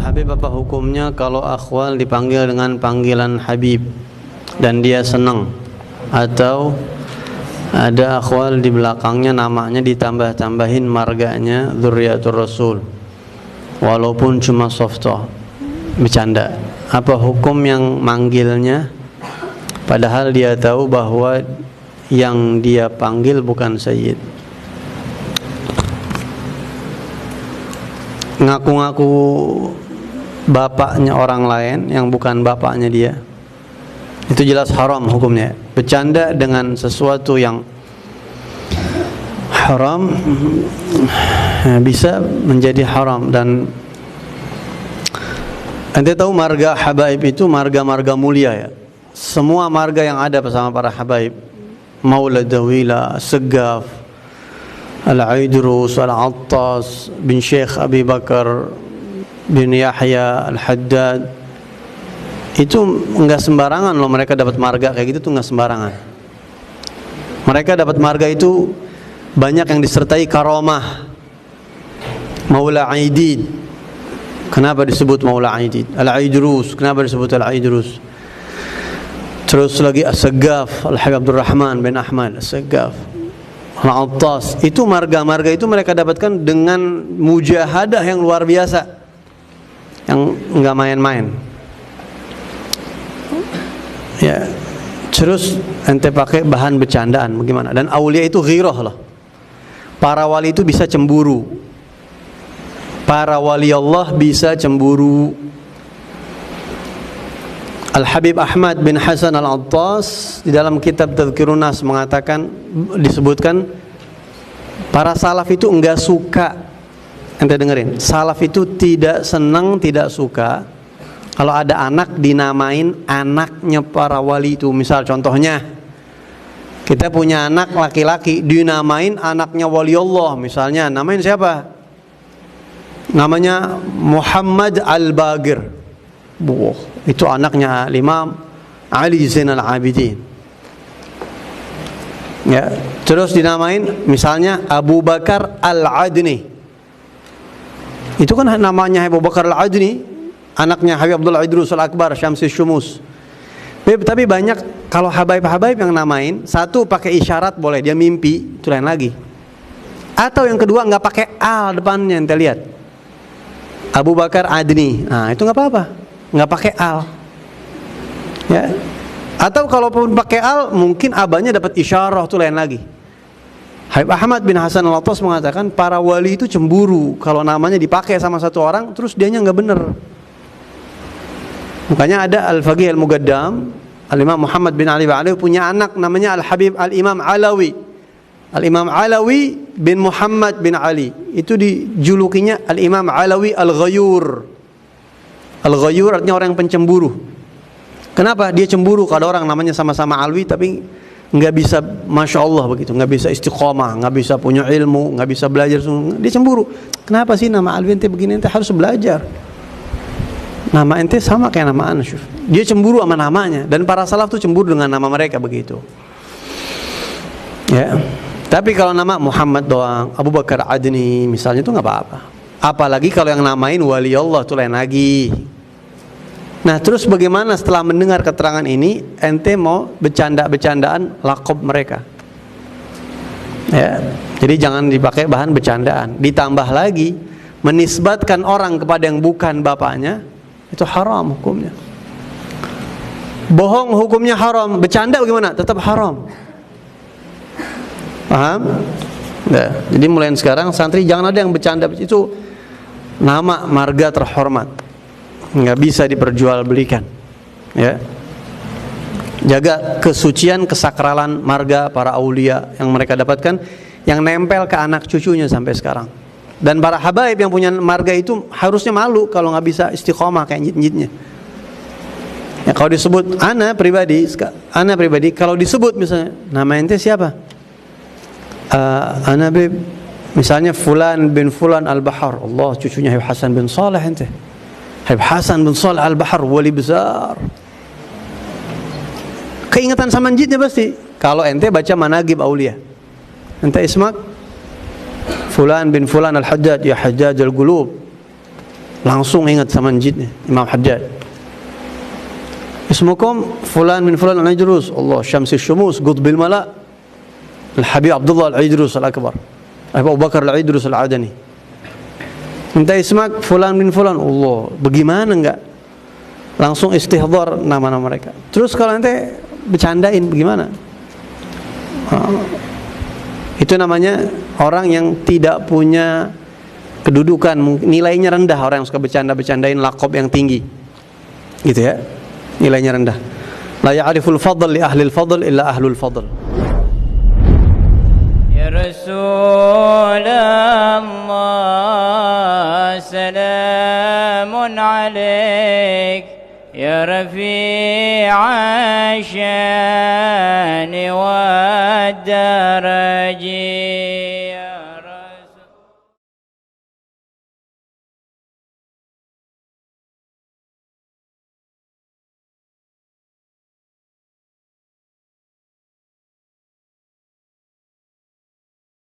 Habib, apa hukumnya kalau akhwal dipanggil dengan panggilan Habib dan dia senang, atau ada akhwal di belakangnya namanya ditambah-tambahin marganya Dzurriyyatur Rasul walaupun cuma softoh, bercanda? Apa hukum yang manggilnya padahal dia tahu bahwa yang dia panggil bukan Sayyid? Ngaku-ngaku bapaknya orang lain yang bukan bapaknya dia, itu jelas haram hukumnya. Bercanda dengan sesuatu yang haram bisa menjadi haram. Dan ente tahu marga habaib itu marga-marga mulia ya. Semua marga yang ada bersama para habaib, Maula Dawila, Segaf, Al-Aidrus, Al-Attas bin Syekh Abi Bakar bin Yahya Al-Haddad, itu enggak sembarangan loh mereka dapat marga kayak gitu tuh, enggak sembarangan. Mereka dapat marga itu banyak yang disertai karomah. Maula Aidid, kenapa disebut Maula Aidid? Al-Aidrus, kenapa disebut Al-Aidrus? Terus lagi As-Segaf, Al-Habib Abdul Rahman bin Ahmad As-Segaf, Al-Attas. Itu marga-marga itu mereka dapatkan dengan mujahadah yang luar biasa, yang enggak main-main. Ya, terus ente pakai bahan bercandaan bagaimana? Dan aulia itu ghirah loh. Para wali itu bisa cemburu. Para wali Allah bisa cemburu. Al-Habib Ahmad bin Hasan Al-Attas di dalam kitab Tadhkirun Nas mengatakan, disebutkan para salaf itu enggak suka, ente dengerin, salaf itu tidak senang, tidak suka kalau ada anak dinamain anaknya para wali itu. Misal contohnya, kita punya anak laki-laki dinamain anaknya wali Allah. Misalnya namain siapa? Namanya Muhammad Al-Baqir. Itu anaknya Imam Ali Zainal Abidin. Ya, terus dinamain misalnya Abu Bakar Al-Adni. Itu kan namanya Abu Bakar Al-Adni, anaknya Habib Abdul Idrus Al-Akbar Syamsi Syumus. Tapi banyak kalau habaib-habaib yang namain, satu pakai isyarat boleh, dia mimpi, itu lain lagi. Atau yang kedua nggak pakai al depannya, ente lihat. Abu Bakar Adni. Nah, itu nggak apa-apa, nggak pakai al. Ya. Atau kalaupun pakai al, mungkin abahnya dapat isyarah, itu lain lagi. Habib Ahmad bin Hasan Al-Attas mengatakan para wali itu cemburu kalau namanya dipakai sama satu orang terus dianya nggak bener. Makanya ada Al-Faqih Al-Muqaddam, Al-Imam Muhammad bin Ali Ba'alawi punya anak namanya Al-Habib Al-Imam Alawi. Al-Imam Alawi bin Muhammad bin Ali. Itu dijulukinya Al-Imam Alawi Al-Ghayur. Al-Ghayur artinya orang yang pencemburu. Kenapa? Dia cemburu kalau orang namanya sama-sama Alwi tapi nggak bisa, masya Allah begitu, nggak bisa istiqomah, nggak bisa punya ilmu, nggak bisa belajar. Dia cemburu. Kenapa sih nama Alwi ente begini? Ente harus belajar. Nama ente sama kayak nama Ana. Dia cemburu sama namanya. Dan para salaf tuh cemburu dengan nama mereka begitu. Ya. Tapi kalau nama Muhammad doang, Abu Bakar Adni misalnya itu nggak apa-apa. Apalagi kalau yang namain wali Allah itu lain lagi. Nah, terus bagaimana setelah mendengar keterangan ini, ente mau bercanda-bercandaan lakob mereka? Ya, jadi jangan dipakai bahan bercandaan. Ditambah lagi, menisbatkan orang kepada yang bukan bapaknya, itu haram hukumnya. Bohong hukumnya haram. Bercanda bagaimana? Tetap haram. Paham? Ya, jadi mulai sekarang santri jangan ada yang bercanda. Itu nama marga terhormat, nggak bisa diperjualbelikan. Ya, jaga kesucian, kesakralan marga para aulia yang mereka dapatkan, yang nempel ke anak cucunya sampai sekarang. Dan para habaib yang punya marga itu harusnya malu kalau nggak bisa istiqomah kayak nyit-nyitnya. Ya, kalau disebut ana pribadi kalau disebut misalnya nama ente siapa? Ana bib, misalnya Fulan bin Fulan Al-Bahar. Allah, cucunya Habib Hasan bin Saleh ente. Habib Hasan bin Saleh Al-Bahar, wali besar. Keingetan sama jidnya pasti. Kalau ente baca managib aulia, ente ismak Fulan bin Fulan Al-Hajjaj, ya Hajjaj Al-Qulub. langsung ingat sama masjidnya Imam Hajjaj. Ismukum fulan min fulan al-Idrus, Allah syamsi syumus qutbil mala al-Habib Abdullah al-Idrus al-Akbar, Abu Bakar al-Idrus al-Adani. Minta ismak fulan min fulan, Allah, bagaimana enggak langsung istihdhar nama-nama mereka. Terus kalau nanti bercandain bagaimana? Itu namanya orang yang tidak punya kedudukan, nilainya rendah, orang yang suka bercanda-bercandain lakob yang tinggi, gitu ya, nilainya rendah. La ya'riful fadl li ahlil fadl illa ahlul fadl. Ya Rasulullah, salamun alaik, ya rafi'a syani wa daraji.